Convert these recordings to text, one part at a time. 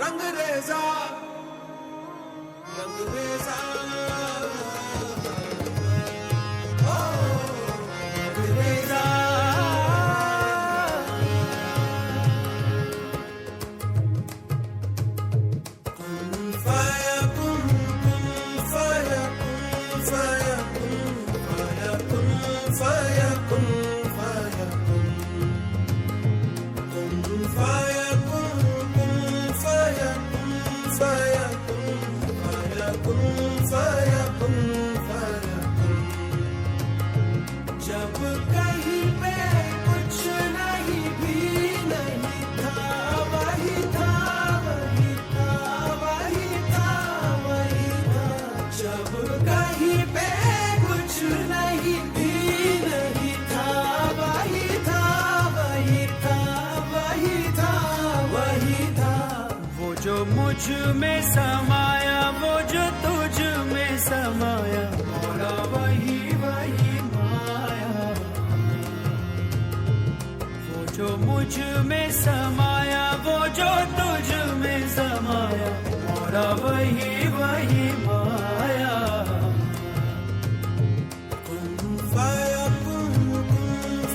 रंगरेजा रंगरेजा ओ रंगरेजा कुन फाया कुन फाया कुन फाया कुन फाया कुन फाया कुन फाया जब कहीं पे कुछ नहीं भी नहीं था वही था वही था वही था वही था जब कहीं पे कुछ नहीं भी नहीं था वही था वही था वही था वही था वो जो मुझ में समाया वो जो तुझ में समाया मोरा वही वही माया वो जो मुझ में समाया वो जो तुझ में समाया मोरा वही वही माया कुन फाया कुन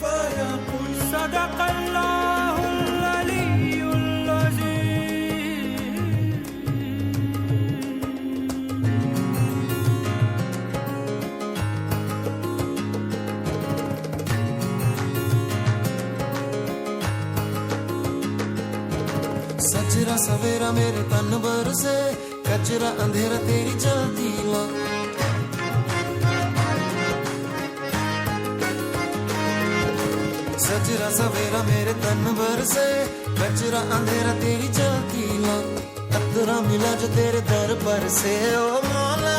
फाया कुन सदक़ल्लाहुल अलीयुल अज़ीम सजरा सवेरा मेरे तन बरसे कचरा अंधेरा तेरी जलती ला सजरा सवेरा मेरे तन बरसे कचरा अंधेरा तेरी जलती ला अतरा मिला जो तेरे दर पर से ओ मौला